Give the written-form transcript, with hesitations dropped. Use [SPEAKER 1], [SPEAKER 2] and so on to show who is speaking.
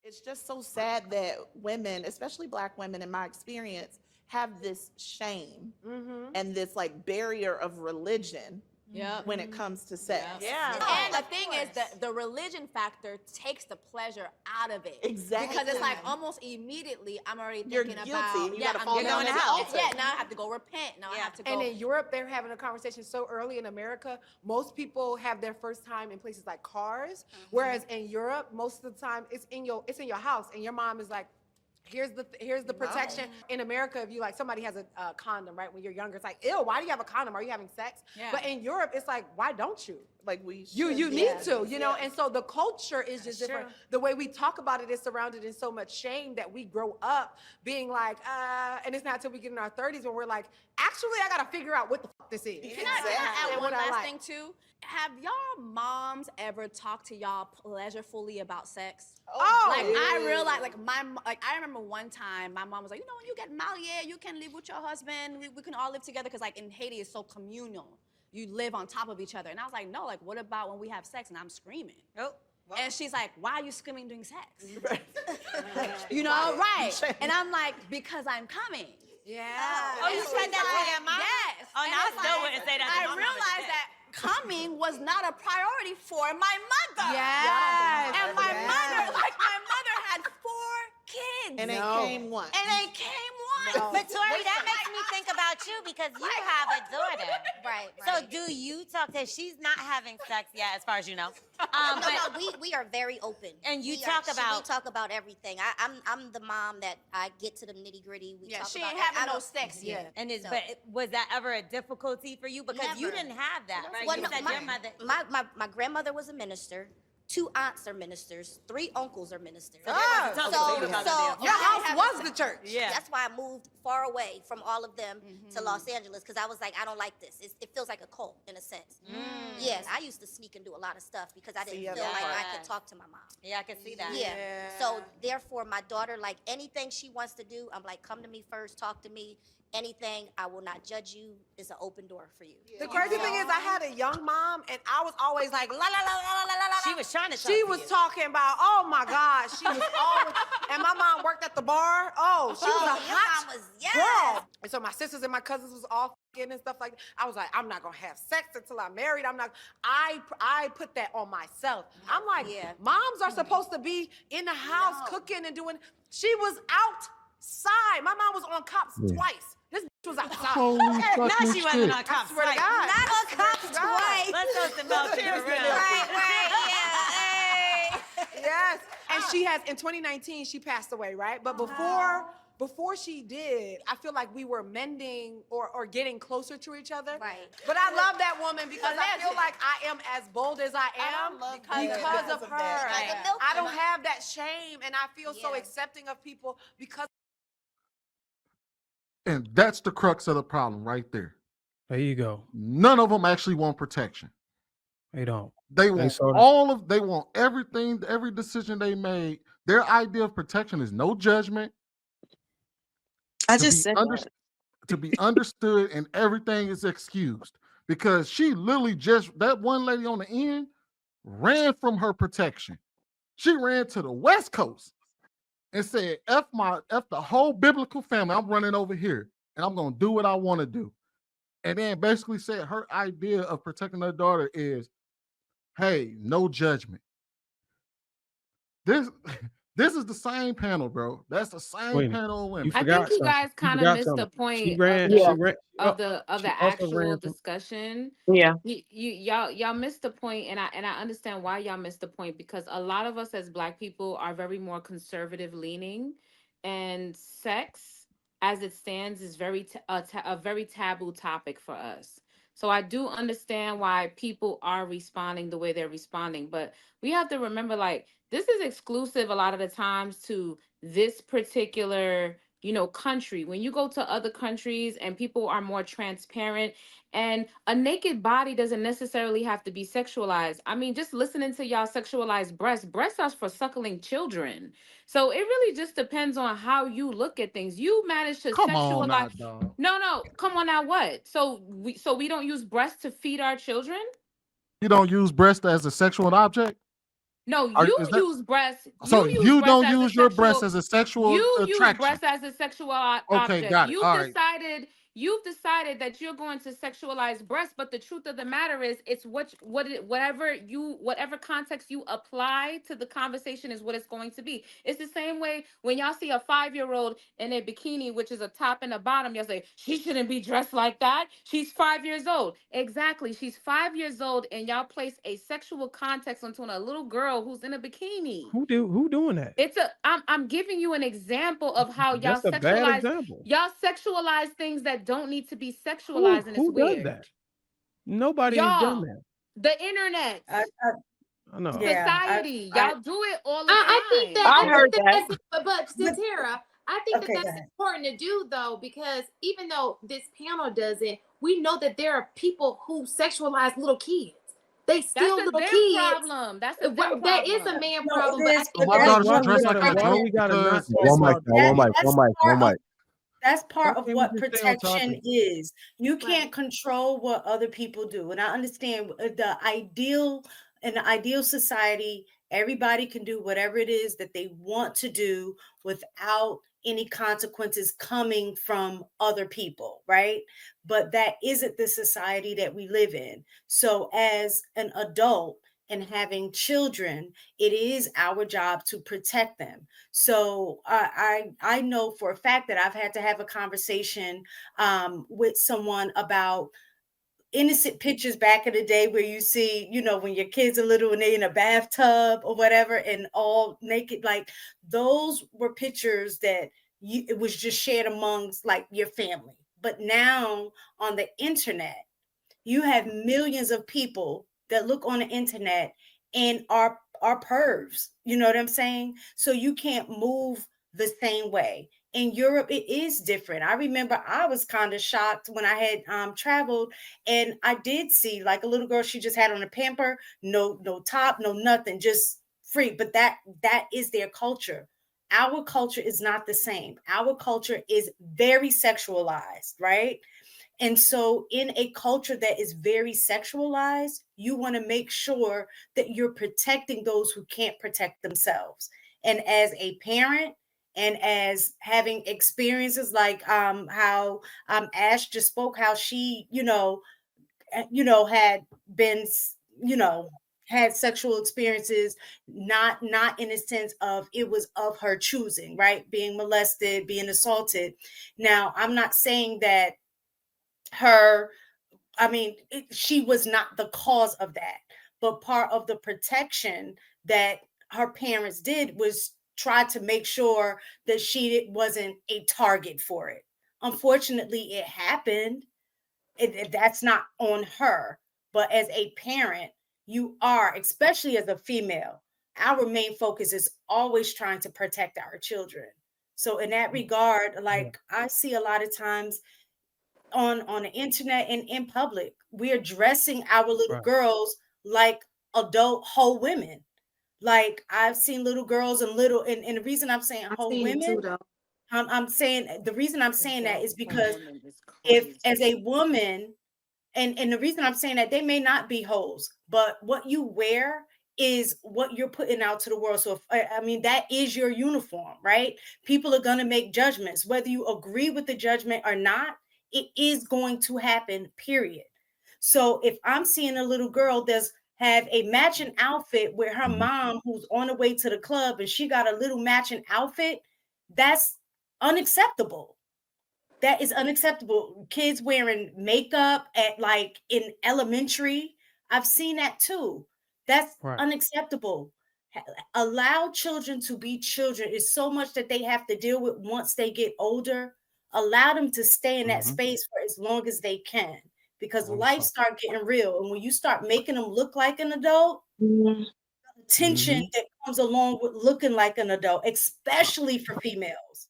[SPEAKER 1] It's just so sad that women, especially Black women, in my experience, have this shame and this like barrier of religion
[SPEAKER 2] Yep.
[SPEAKER 1] when it comes to sex.
[SPEAKER 3] Yeah.
[SPEAKER 2] And the thing is that the religion factor takes the pleasure out of it.
[SPEAKER 1] Exactly.
[SPEAKER 2] Because it's like almost immediately I'm already
[SPEAKER 1] You're
[SPEAKER 2] thinking
[SPEAKER 1] guilty.
[SPEAKER 2] about
[SPEAKER 1] You gotta
[SPEAKER 2] I'm
[SPEAKER 1] fall
[SPEAKER 2] getting
[SPEAKER 1] down
[SPEAKER 2] on
[SPEAKER 1] at
[SPEAKER 2] the
[SPEAKER 1] the
[SPEAKER 2] altar.
[SPEAKER 1] altar.
[SPEAKER 2] Yeah, now I have to go repent. Now I have to go.
[SPEAKER 3] And in Europe, they're having a conversation so early. In America, most people have their first time in places like cars, whereas in Europe, most of the time it's in your house, and your mom is like, here's the protection. In America, if you like somebody has a condom, right? When you're younger, it's like, ew, why do you have a condom? Are you having sex?
[SPEAKER 2] Yeah.
[SPEAKER 3] But in Europe, it's like, why don't you?
[SPEAKER 1] Like we
[SPEAKER 3] You
[SPEAKER 1] should,
[SPEAKER 3] need
[SPEAKER 1] yeah.
[SPEAKER 3] to, you know, and so the culture is just different.
[SPEAKER 2] true.
[SPEAKER 3] The way we talk about it is surrounded in so much shame that we grow up being like, and it's not until we get in our 30s when we're like, actually, I gotta figure out what the fuck this is.
[SPEAKER 2] Can I add
[SPEAKER 3] And
[SPEAKER 2] one
[SPEAKER 3] what I
[SPEAKER 2] last
[SPEAKER 3] like.
[SPEAKER 2] thing too? Have y'all moms ever talked to y'all pleasurefully about sex?
[SPEAKER 3] Oh,
[SPEAKER 2] Like I realized, I remember one time my mom was like, you know, when you get married, you can live with your husband. We can all live together because like in Haiti it's so communal. You live on top of each other. And I was like, no, like what about when we have sex and I'm screaming?
[SPEAKER 4] Oh.
[SPEAKER 2] And she's like, why are you screaming during sex? You know, right? And I'm like, because I'm coming.
[SPEAKER 3] Yeah.
[SPEAKER 4] Oh, you said that to your mom?
[SPEAKER 2] Yes.
[SPEAKER 4] Oh,
[SPEAKER 2] And
[SPEAKER 4] now I
[SPEAKER 2] it's
[SPEAKER 4] still wouldn't say that to
[SPEAKER 2] I
[SPEAKER 4] my mom,
[SPEAKER 2] realized
[SPEAKER 4] but
[SPEAKER 2] that coming was not a priority for my mother.
[SPEAKER 3] Yes.
[SPEAKER 2] And my mother had 4 kids.
[SPEAKER 1] And it came once.
[SPEAKER 2] And they came once.
[SPEAKER 4] But Tori, that makes me think about you because you have a daughter.
[SPEAKER 5] Right.
[SPEAKER 4] So do you talk to, she's not having sex yet as far as you know.
[SPEAKER 5] No, we are very open.
[SPEAKER 4] And you
[SPEAKER 5] We
[SPEAKER 4] talk about-
[SPEAKER 5] we talk about everything. I'm the mom that I get to the nitty gritty. We
[SPEAKER 2] Yeah,
[SPEAKER 5] talk
[SPEAKER 2] she
[SPEAKER 5] about
[SPEAKER 2] ain't
[SPEAKER 5] that.
[SPEAKER 2] having
[SPEAKER 5] I
[SPEAKER 2] no
[SPEAKER 5] don't-
[SPEAKER 2] sex yet.
[SPEAKER 4] And is
[SPEAKER 5] No.
[SPEAKER 4] but was that ever a difficulty for you? Because you
[SPEAKER 5] Never.
[SPEAKER 4] didn't have that, right?
[SPEAKER 5] Well,
[SPEAKER 4] you
[SPEAKER 5] no,
[SPEAKER 4] said your mother.
[SPEAKER 5] my grandmother was a minister. 2 aunts are ministers. 3 uncles are ministers.
[SPEAKER 3] Ah, your house was the church.
[SPEAKER 4] Yeah.
[SPEAKER 5] That's why I moved far away from all of them to Los Angeles, because I was like, I don't like this. It feels like a cult in a sense. Yes, I used to sneak and do a lot of stuff because I didn't
[SPEAKER 1] See,
[SPEAKER 5] feel like I
[SPEAKER 4] yeah.
[SPEAKER 5] could talk to my mom.
[SPEAKER 4] Yeah, I can see that.
[SPEAKER 5] Yeah.
[SPEAKER 3] Yeah.
[SPEAKER 5] So therefore, my daughter, like anything she wants to do, I'm like, come to me first, talk to me. Anything, I will not judge you. It's an open door for you.
[SPEAKER 3] The crazy thing is, I had a young mom, and I was always like, la la la la la la la.
[SPEAKER 4] She was trying to talk
[SPEAKER 3] She
[SPEAKER 4] to
[SPEAKER 3] was
[SPEAKER 4] you.
[SPEAKER 3] talking about, oh my God, she was always, and my mom worked at the bar. Oh, she was a
[SPEAKER 5] your
[SPEAKER 3] hot
[SPEAKER 5] mom was- yes.
[SPEAKER 3] girl. And so my sisters and my cousins was all f***ing and stuff like that. I was like, I'm not gonna have sex until I'm married. I'm not. I put that on myself. I'm like,
[SPEAKER 5] Yeah.
[SPEAKER 3] moms are supposed to be in the house cooking and doing. She was outside. My mom was on cops twice. This bitch was outside.
[SPEAKER 6] Holy
[SPEAKER 4] Now
[SPEAKER 6] fucking
[SPEAKER 4] she wasn't
[SPEAKER 6] shit.
[SPEAKER 4] on cops.
[SPEAKER 3] Swear to
[SPEAKER 4] right?
[SPEAKER 3] God.
[SPEAKER 5] Not on cops
[SPEAKER 3] God.
[SPEAKER 5] twice.
[SPEAKER 4] Let's go to milk for real.
[SPEAKER 5] Right, yeah. Hey.
[SPEAKER 3] Yes. And she has, in 2019, she passed away, right? But before she did, I feel like we were mending or getting closer to each other.
[SPEAKER 5] Right.
[SPEAKER 3] But I love that woman because I feel like I am as bold as I am
[SPEAKER 1] love
[SPEAKER 3] because
[SPEAKER 1] her.
[SPEAKER 3] of her.
[SPEAKER 5] Because of Milk
[SPEAKER 3] I don't
[SPEAKER 5] Woman.
[SPEAKER 3] have that shame, and I feel so
[SPEAKER 5] Yeah.
[SPEAKER 3] accepting of people because.
[SPEAKER 6] And that's the crux of the problem right there.
[SPEAKER 7] There you go.
[SPEAKER 6] None of them actually want protection.
[SPEAKER 7] They don't.
[SPEAKER 6] They want
[SPEAKER 7] so-
[SPEAKER 6] they want everything, every decision they made. Their idea of protection is no judgment.
[SPEAKER 8] I
[SPEAKER 6] to
[SPEAKER 8] just
[SPEAKER 6] be
[SPEAKER 8] said
[SPEAKER 6] under-
[SPEAKER 8] that.
[SPEAKER 6] to be understood, and everything is excused because she literally that one lady on the end ran from her protection. She ran to the West Coast and said, F the whole biblical family. I'm running over here and I'm gonna do what I want to do. And then basically said her idea of protecting her daughter is, hey, no judgment. This is the same panel, bro. That's the same
[SPEAKER 7] Wait a minute.
[SPEAKER 6] panel of women.
[SPEAKER 7] You
[SPEAKER 9] I
[SPEAKER 7] forgot
[SPEAKER 9] think you
[SPEAKER 7] something.
[SPEAKER 9] guys
[SPEAKER 7] You
[SPEAKER 9] kind of
[SPEAKER 7] forgot
[SPEAKER 9] missed the
[SPEAKER 7] something.
[SPEAKER 9] point
[SPEAKER 7] She ran.
[SPEAKER 8] Yeah.
[SPEAKER 7] She ran.
[SPEAKER 9] of the
[SPEAKER 7] she also
[SPEAKER 9] actual
[SPEAKER 7] ran from-
[SPEAKER 9] discussion.
[SPEAKER 8] Yeah.
[SPEAKER 9] Y'all missed the point, and I understand why y'all missed the point, because a lot of us as Black people are very more conservative leaning, and sex as it stands is a very taboo topic for us. So I do understand why people are responding the way they're responding, but we have to remember, like, this is exclusive a lot of the times to this particular, country. When you go to other countries and people are more transparent, and a naked body doesn't necessarily have to be sexualized. I mean, just listening to y'all sexualize breasts are for suckling children. So it really just depends on how you look at things. You manage to
[SPEAKER 6] Come on now,
[SPEAKER 9] sexualize.
[SPEAKER 6] dog.
[SPEAKER 9] No, come on now, what? So we don't use breasts to feed our children?
[SPEAKER 6] You don't use breast as a sexual object?
[SPEAKER 9] No,
[SPEAKER 6] Are,
[SPEAKER 9] you
[SPEAKER 6] is that
[SPEAKER 9] use breasts.
[SPEAKER 6] so?
[SPEAKER 9] You use
[SPEAKER 6] You
[SPEAKER 9] breasts
[SPEAKER 6] don't
[SPEAKER 9] as a
[SPEAKER 6] use your breast
[SPEAKER 9] sexual.
[SPEAKER 6] as a sexual
[SPEAKER 9] You use
[SPEAKER 6] attraction.
[SPEAKER 9] breasts as a sexual
[SPEAKER 6] Okay,
[SPEAKER 9] object.
[SPEAKER 6] got it. All right.
[SPEAKER 9] You've decided that you're going to sexualize breasts, but the truth of the matter is it's whatever context you apply to the conversation is what it's going to be. It's the same way when y'all see a 5-year-old in a bikini, which is a top and a bottom, y'all say she shouldn't be dressed like that. She's 5 years old. Exactly. She's 5 years old, and y'all place a sexual context onto a little girl who's in a bikini.
[SPEAKER 7] Who doing that?
[SPEAKER 9] I'm giving you an example of how
[SPEAKER 7] That's a bad example.
[SPEAKER 9] y'all sexualize things that don't need to be
[SPEAKER 7] Who
[SPEAKER 9] sexualized, and it's
[SPEAKER 7] who does
[SPEAKER 9] weird.
[SPEAKER 7] that? Nobody has done
[SPEAKER 9] Y'all,
[SPEAKER 7] that.
[SPEAKER 9] the internet,
[SPEAKER 7] I know.
[SPEAKER 9] society, y'all do it all the
[SPEAKER 10] I think
[SPEAKER 9] time.
[SPEAKER 10] that
[SPEAKER 8] I heard that.
[SPEAKER 10] that's but Satara, I think that
[SPEAKER 8] Okay, go
[SPEAKER 10] that's
[SPEAKER 8] ahead.
[SPEAKER 10] important to do though, because even though this panel doesn't, we know that there are people who sexualize little kids. They
[SPEAKER 9] That's
[SPEAKER 10] steal
[SPEAKER 9] a
[SPEAKER 10] little
[SPEAKER 9] them
[SPEAKER 10] kids.
[SPEAKER 9] problem. That's a them problem.
[SPEAKER 10] That is a man
[SPEAKER 8] No,
[SPEAKER 10] problem,
[SPEAKER 8] it
[SPEAKER 10] but I
[SPEAKER 8] is,
[SPEAKER 10] think
[SPEAKER 6] So
[SPEAKER 8] but
[SPEAKER 6] my
[SPEAKER 10] that
[SPEAKER 8] that's
[SPEAKER 6] daughter should
[SPEAKER 8] one
[SPEAKER 6] dress
[SPEAKER 8] way
[SPEAKER 6] like
[SPEAKER 8] to
[SPEAKER 6] an
[SPEAKER 8] look
[SPEAKER 7] why
[SPEAKER 8] at
[SPEAKER 6] adult
[SPEAKER 7] we gotta not
[SPEAKER 6] because
[SPEAKER 7] talk
[SPEAKER 11] One mic,
[SPEAKER 7] about
[SPEAKER 11] now, one mic,
[SPEAKER 8] that's
[SPEAKER 11] one mic,
[SPEAKER 8] part
[SPEAKER 11] one
[SPEAKER 8] of
[SPEAKER 11] mic.
[SPEAKER 8] that's part
[SPEAKER 7] Why
[SPEAKER 8] of
[SPEAKER 7] can't we
[SPEAKER 8] what
[SPEAKER 7] just stay on
[SPEAKER 8] protection
[SPEAKER 7] topic?
[SPEAKER 8] is. You
[SPEAKER 10] Right.
[SPEAKER 8] can't control what other people do. And I understand in the ideal society, everybody can do whatever it is that they want to do without any consequences coming from other people, right? But that isn't the society that we live in. So as an adult and having children, it is our job to protect them. So I know for a fact that I've had to have a conversation with someone about innocent pictures back in the day where you see, when your kids are little and they in a bathtub or whatever and all naked, like those were pictures that it was just shared amongst like your family. But now on the internet, you have millions of people that look on the internet and are pervs. You know what I'm saying? So you can't move the same way. In Europe, it is different. I remember I was kind of shocked when I had traveled, and I did see like a little girl. She just had on a pamper, no top, no nothing, just free. But that is their culture. Our culture is not the same. Our culture is very sexualized, right? And so, in a culture that is very sexualized, you want to make sure that you're protecting those who can't protect themselves. And as a parent, and as having experiences like how Ash just spoke, how she, had been, you know, had sexual experiences, not in a sense of it was of her choosing, right? Being molested, being assaulted. Now, I'm not saying that she was not the cause of that, but part of the protection that her parents did was try to make sure that she wasn't a target for it. Unfortunately, it happened. That's not on her, but as a parent, you are, especially as a female, our main focus is always trying to protect our children. So in that regard, like I see a lot of times on the internet and in public, we are dressing our little
[SPEAKER 7] Right.
[SPEAKER 8] girls like adult whole women. Like I've seen little girls and the reason I'm saying
[SPEAKER 10] I've
[SPEAKER 8] whole
[SPEAKER 10] seen it too,
[SPEAKER 8] women,
[SPEAKER 10] though.
[SPEAKER 8] I'm saying the reason I'm saying that is because
[SPEAKER 9] Women is
[SPEAKER 8] if
[SPEAKER 9] crazy.
[SPEAKER 8] as a woman, and the reason I'm saying that they may not be hoes, but what you wear is what you're putting out to the world. So I mean that is your uniform, right? People are going to make judgments whether you agree with the judgment or not. It is going to happen, period. So if I'm seeing a little girl that's have a matching outfit with her mom who's on the way to the club and she got a little matching outfit, that's unacceptable. That is unacceptable. Kids wearing makeup at like in elementary. I've seen that too. That's
[SPEAKER 7] Right.
[SPEAKER 8] unacceptable. Allow children to be children. It's so much that they have to deal with once they get older. Allow them to stay in that
[SPEAKER 7] Mhm.
[SPEAKER 8] space for as long as they can because
[SPEAKER 7] I'm
[SPEAKER 8] life
[SPEAKER 7] sorry.
[SPEAKER 8] start getting real. And when you start making them look like an adult, tension
[SPEAKER 7] Mhm.
[SPEAKER 8] that comes along with looking like an adult, especially for females.